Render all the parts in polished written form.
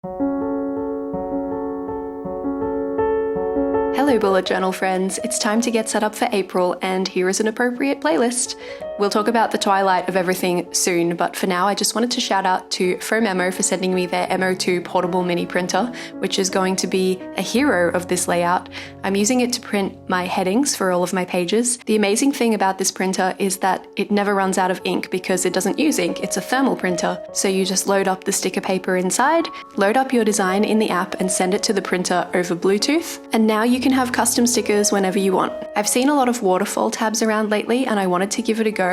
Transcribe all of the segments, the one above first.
Hello bullet journal friends, it's time to get set up for April and here is an appropriate playlist. We'll talk about the twilight of everything soon, but for now I just wanted to shout out to Phomemo for sending me their MO2 portable mini printer, which is going to be a hero of this layout. I'm using it to print my headings for all of my pages. The amazing thing about this printer is that it never runs out of ink because it doesn't use ink, it's a thermal printer. So you just load up the sticker paper inside, load up your design in the app and send it to the printer over Bluetooth, and now you can have custom stickers whenever you want. I've seen a lot of Waterfall tabs around lately and I wanted to give it a go.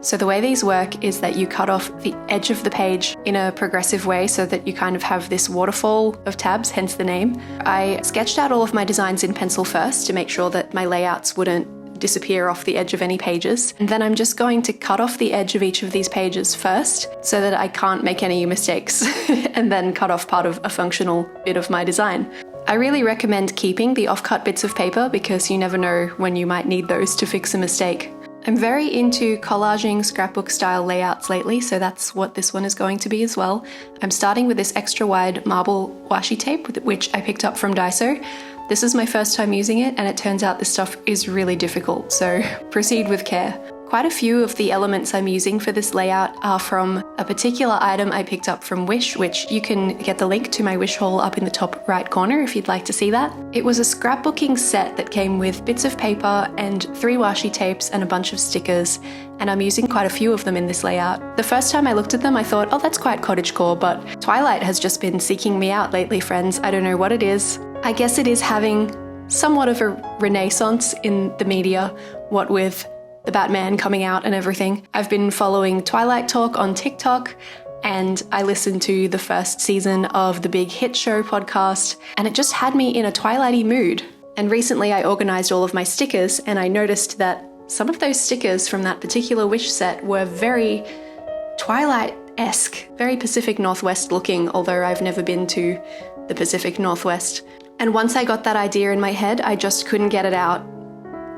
So the way these work is that you cut off the edge of the page in a progressive way so that you kind of have this waterfall of tabs, hence the name. I sketched out all of my designs in pencil first to make sure that my layouts wouldn't disappear off the edge of any pages. And then I'm just going to cut off the edge of each of these pages first so that I can't make any mistakes and then cut off part of a functional bit of my design. I really recommend keeping the off-cut bits of paper because you never know when you might need those to fix a mistake. I'm very into collaging scrapbook style layouts lately, so that's what this one is going to be as well. I'm starting with this extra wide marble washi tape, which I picked up from Daiso. This is my first time using it and it turns out this stuff is really difficult, so proceed with care. Quite a few of the elements I'm using for this layout are from a particular item I picked up from Wish, which you can get the link to my Wish haul up in the top right corner if you'd like to see that. It was a scrapbooking set that came with bits of paper and 3 washi tapes and a bunch of stickers, and I'm using quite a few of them in this layout. The first time I looked at them I thought, oh that's quite cottagecore, but Twilight has just been seeking me out lately friends. I don't know what it is. I guess it is having somewhat of a renaissance in the media, what with the Batman coming out and everything. I've been following Twilight Talk on TikTok and I listened to the first season of the Big Hit Show podcast and it just had me in a Twilight-y mood. And recently I organized all of my stickers and I noticed that some of those stickers from that particular Wish set were very Twilight-esque, very Pacific Northwest looking, although I've never been to the Pacific Northwest. And once I got that idea in my head, I just couldn't get it out.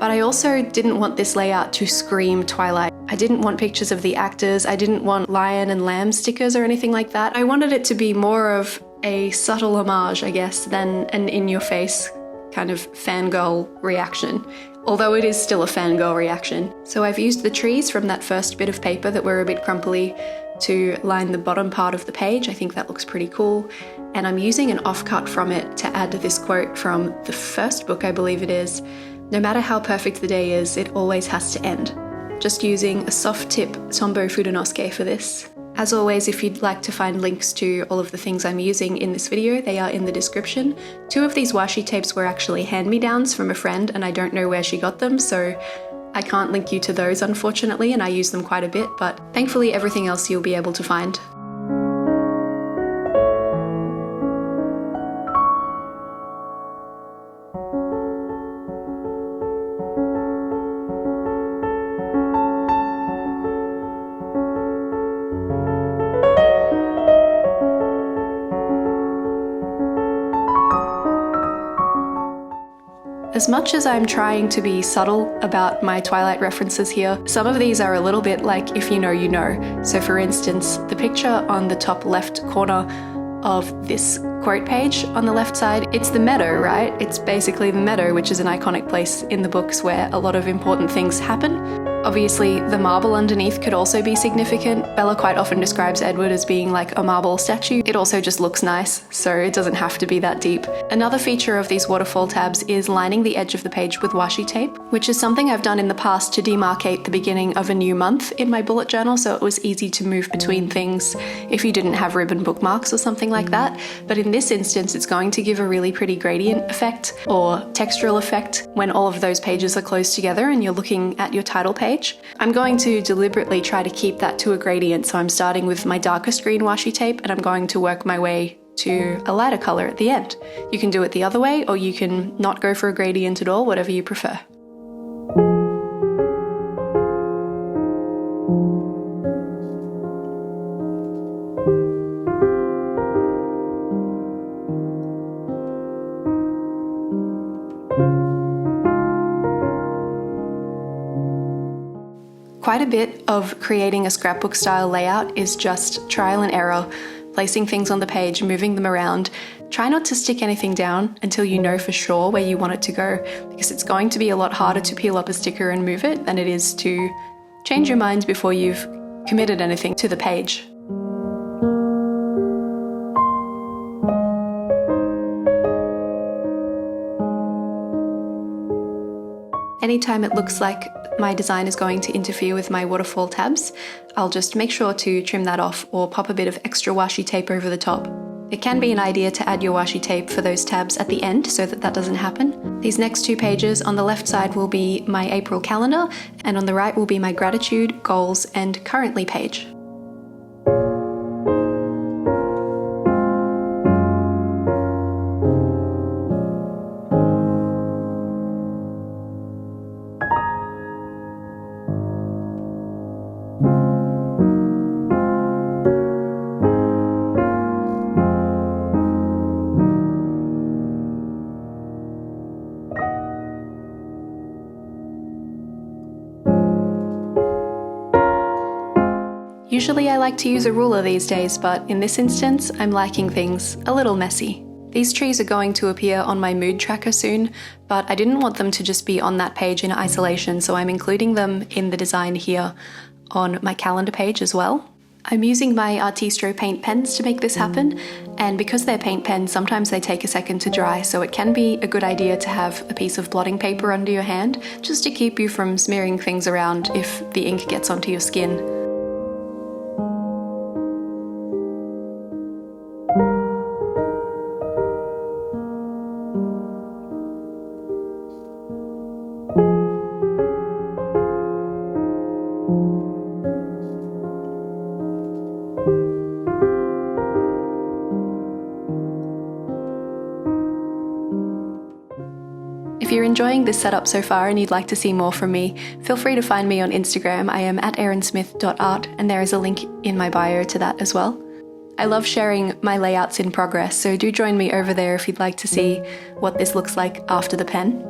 But I also didn't want this layout to scream Twilight. I didn't want pictures of the actors, I didn't want lion and lamb stickers or anything like that. I wanted it to be more of a subtle homage, I guess, than an in-your-face kind of fangirl reaction. Although it is still a fangirl reaction. So I've used the trees from that first bit of paper that were a bit crumply to line the bottom part of the page. I think that looks pretty cool. And I'm using an offcut from it to add to this quote from the first book, I believe it is. No matter how perfect the day is, it always has to end. Just using a soft tip Tombow Fudonosuke for this. As always, if you'd like to find links to all of the things I'm using in this video, they are in the description. 2 of these washi tapes were actually hand-me-downs from a friend and I don't know where she got them, so I can't link you to those unfortunately, and I use them quite a bit, but thankfully everything else you'll be able to find. As much as I'm trying to be subtle about my Twilight references here, some of these are a little bit like if you know, you know. So for instance, the picture on the top left corner of this quote page on the left side, it's the meadow, right? It's basically the meadow, which is an iconic place in the books where a lot of important things happen. Obviously, the marble underneath could also be significant. Bella quite often describes Edward as being like a marble statue. It also just looks nice, so it doesn't have to be that deep. Another feature of these waterfall tabs is lining the edge of the page with washi tape, which is something I've done in the past to demarcate the beginning of a new month in my bullet journal, so it was easy to move between things if you didn't have ribbon bookmarks or something like that. But in this instance, it's going to give a really pretty gradient effect or textural effect when all of those pages are close together and you're looking at your title page. I'm going to deliberately try to keep that to a gradient, so I'm starting with my darkest green washi tape and I'm going to work my way to a lighter color at the end. You can do it the other way or you can not go for a gradient at all, whatever you prefer. Quite a bit of creating a scrapbook style layout is just trial and error. placing things on the page, moving them around. Try not to stick anything down until you know for sure where you want it to go, because it's going to be a lot harder to peel up a sticker and move it than it is to change your mind before you've committed anything to the page. Anytime it looks like my design is going to interfere with my waterfall tabs, I'll just make sure to trim that off or pop a bit of extra washi tape over the top. It can be an idea to add your washi tape for those tabs at the end so that that doesn't happen. These next two pages, on the left side will be my April calendar, and on the right will be my gratitude, goals, and currently page. Usually I like to use a ruler these days, but in this instance, I'm liking things a little messy. These trees are going to appear on my mood tracker soon, but I didn't want them to just be on that page in isolation, so I'm including them in the design here on my calendar page as well. I'm using my ARTISTRO paint pens to make this happen, and because they're paint pens, sometimes they take a second to dry, so it can be a good idea to have a piece of blotting paper under your hand, just to keep you from smearing things around if the ink gets onto your skin. If you're enjoying this setup so far and you'd like to see more from me, feel free to find me on Instagram. I am at erinsmith.art, and there is a link in my bio to that as well. I love sharing my layouts in progress, so do join me over there if you'd like to see what this looks like after the pen.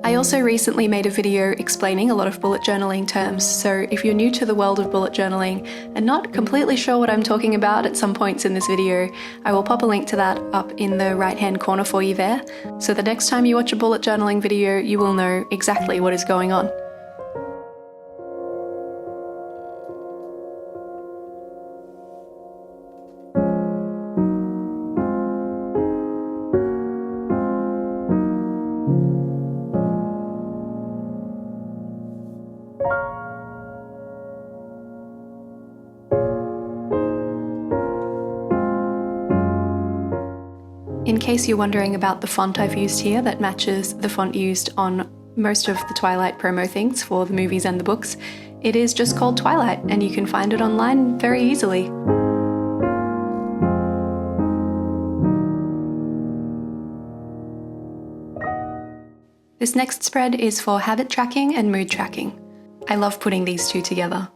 I also recently made a video explaining a lot of bullet journaling terms, so if you're new to the world of bullet journaling and not completely sure what I'm talking about at some points in this video, I will pop a link to that up in the right-hand corner for you there, so the next time you watch a bullet journaling video, you will know exactly what is going on. In case you're wondering about the font I've used here that matches the font used on most of the Twilight promo things for the movies and the books, it is just called Twilight, and you can find it online very easily. This next spread is for habit tracking and mood tracking. I love putting these two together.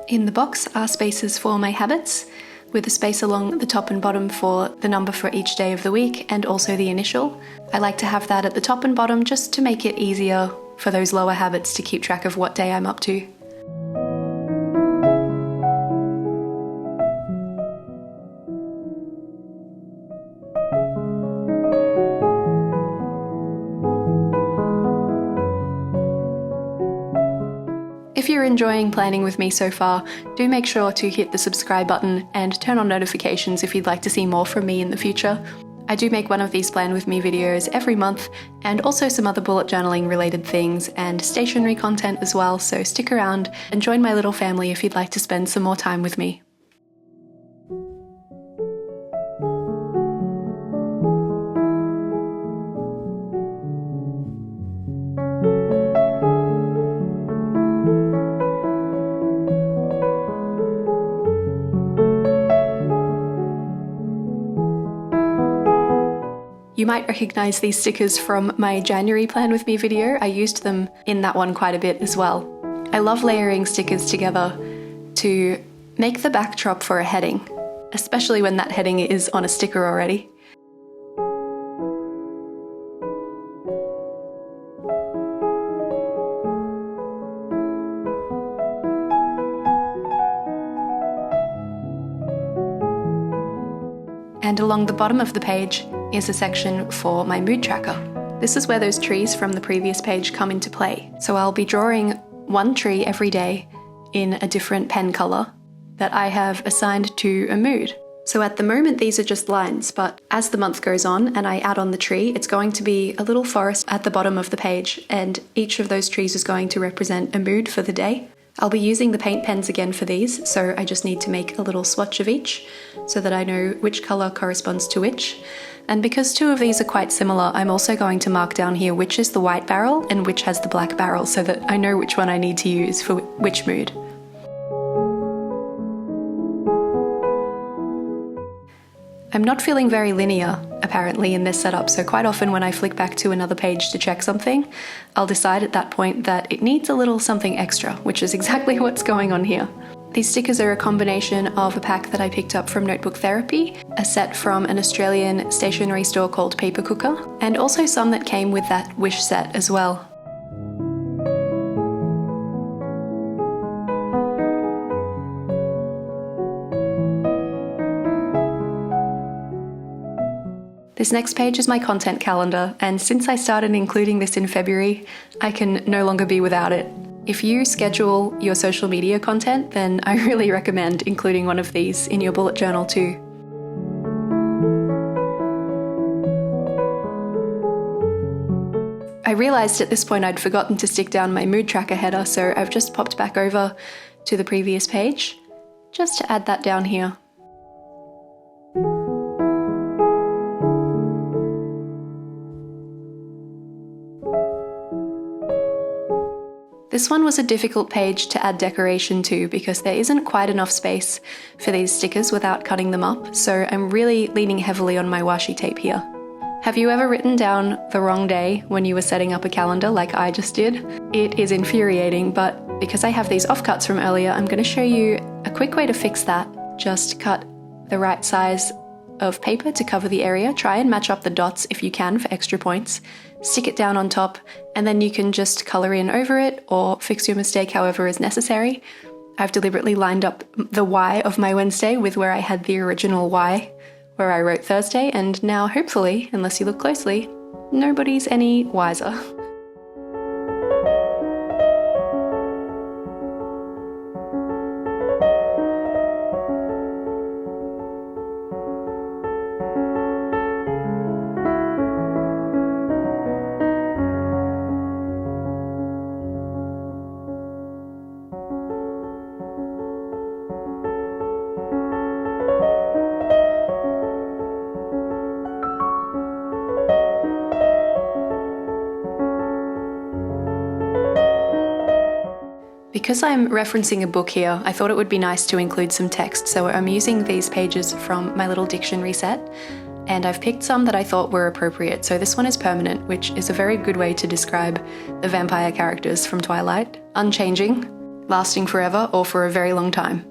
In the box are spaces for my habits, with a space along the top and bottom for the number for each day of the week and also the initial. I like to have that at the top and bottom just to make it easier for those lower habits to keep track of what day I'm up to. If you're enjoying planning with me so far, do make sure to hit the subscribe button and turn on notifications if you'd like to see more from me in the future. I do make one of these Plan With Me videos every month, and also some other bullet journaling related things and stationery content as well, so stick around and join my little family if you'd like to spend some more time with me. You You might recognize these stickers from my January Plan With Me video. I used them in that one quite a bit as well. I love layering stickers together to make the backdrop for a heading, especially when that heading is on a sticker already. And along the bottom of the page is a section for my mood tracker. This is where those trees from the previous page come into play. So I'll be drawing one tree every day in a different pen color that I have assigned to a mood. So at the moment these are just lines, but as the month goes on and I add on the tree, it's going to be a little forest at the bottom of the page, and each of those trees is going to represent a mood for the day. I'll be using the paint pens again for these, so I just need to make a little swatch of each so that I know which color corresponds to which. And because two of these are quite similar, I'm also going to mark down here which is the white barrel and which has the black barrel so that I know which one I need to use for which mood. I'm not feeling very linear, apparently, in this setup, so quite often when I flick back to another page to check something, I'll decide at that point that it needs a little something extra, which is exactly what's going on here. These stickers are a combination of a pack that I picked up from Notebook Therapy, a set from an Australian stationery store called Paperwrld, and also some that came with that Wish set as well. This next page is my content calendar, and since I started including this in February, I can no longer be without it. If you schedule your social media content, then I really recommend including one of these in your bullet journal too. I realized at this point I'd forgotten to stick down my mood tracker header, so I've just popped back over to the previous page just to add that down here. This one was a difficult page to add decoration to because there isn't quite enough space for these stickers without cutting them up, so I'm really leaning heavily on my washi tape here. Have you ever written down the wrong day when you were setting up a calendar like I just did? It is infuriating, but because I have these offcuts from earlier, I'm going to show you a quick way to fix that. Just cut the right size of paper to cover the area, try and match up the dots if you can for extra points, stick it down on top, and then you can just colour in over it or fix your mistake however is necessary. I've deliberately lined up the Y of my Wednesday with where I had the original Y, where I wrote Thursday, and now hopefully, unless you look closely, nobody's any wiser. Because I'm referencing a book here, I thought it would be nice to include some text, so I'm using these pages from my little dictionary set, and I've picked some that I thought were appropriate. So this one is permanent, which is a very good way to describe the vampire characters from Twilight. Unchanging, lasting forever, or for a very long time.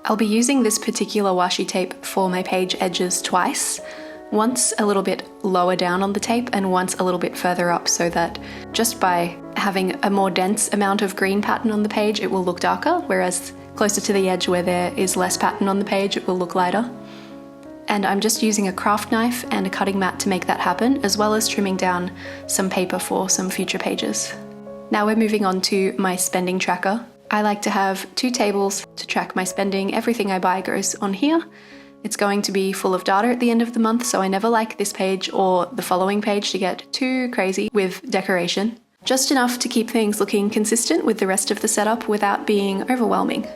I'll be using this particular washi tape for my page edges twice, once a little bit lower down on the tape and once a little bit further up, so that just by having a more dense amount of green pattern on the page it will look darker, whereas closer to the edge where there is less pattern on the page it will look lighter. And I'm just using a craft knife and a cutting mat to make that happen, as well as trimming down some paper for some future pages. Now we're moving on to my spending tracker. I like to have 2 tables to track my spending. Everything I buy goes on here, It's going to be full of data at the end of the month, so I never like this page or the following page to get too crazy with decoration. Just enough to keep things looking consistent with the rest of the setup without being overwhelming.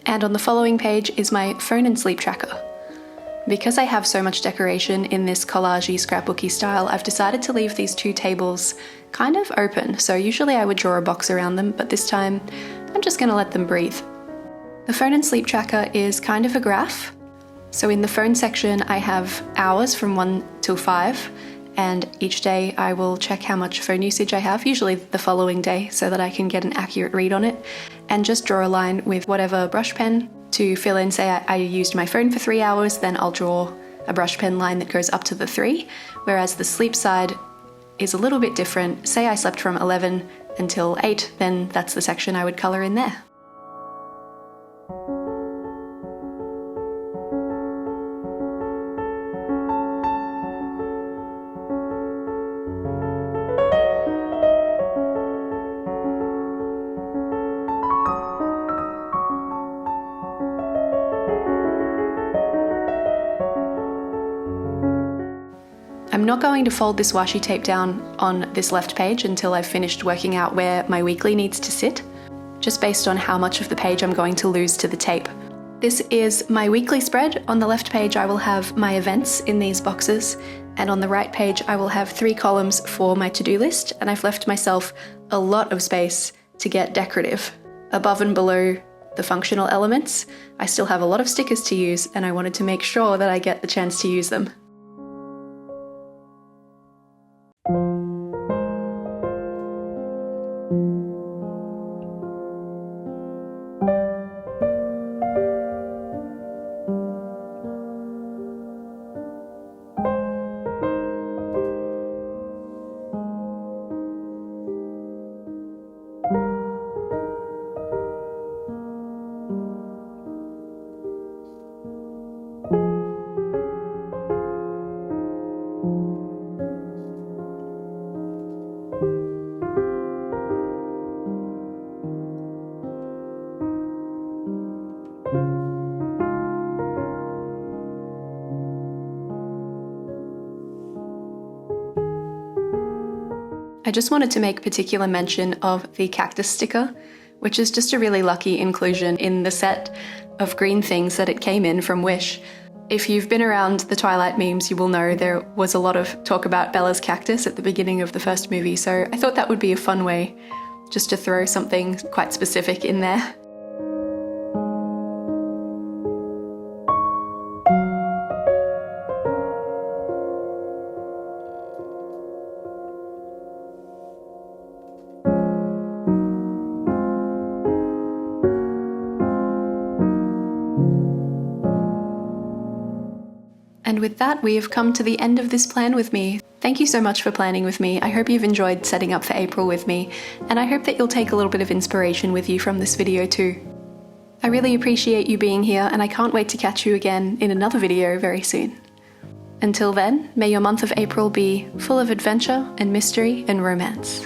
And on the following page is my phone and sleep tracker. Because I have so much decoration in this collage-y, scrapbooky style, I've decided to leave these two tables kind of open. So usually I would draw a box around them, but this time I'm just gonna let them breathe. The phone and sleep tracker is kind of a graph. So in the phone section, I have hours from 1 till 5, and each day I will check how much phone usage I have, usually the following day, so that I can get an accurate read on it, and just draw a line with whatever brush pen to fill in. Say I used my phone for 3 hours, then I'll draw a brush pen line that goes up to the 3, whereas the sleep side is a little bit different. Say I slept from 11 until 8, then that's the section I would colour in there. I'm not going to fold this washi tape down on this left page until I've finished working out where my weekly needs to sit, just based on how much of the page I'm going to lose to the tape. This is my weekly spread. On the left page I will have my events in these boxes, and on the right page I will have 3 columns for my to-do list, and I've left myself a lot of space to get decorative. Above and below the functional elements, I still have a lot of stickers to use, and I wanted to make sure that I get the chance to use them. I just wanted to make particular mention of the cactus sticker, which is just a really lucky inclusion in the set of green things that it came in from Wish. If you've been around the Twilight memes, you will know there was a lot of talk about Bella's cactus at the beginning of the first movie, so I thought that would be a fun way just to throw something quite specific in there. And with that, we have come to the end of this plan with me. Thank you so much for planning with me. I hope you've enjoyed setting up for April with me, and I hope that you'll take a little bit of inspiration with you from this video too. I really appreciate you being here, and I can't wait to catch you again in another video very soon. Until then, may your month of April be full of adventure and mystery and romance.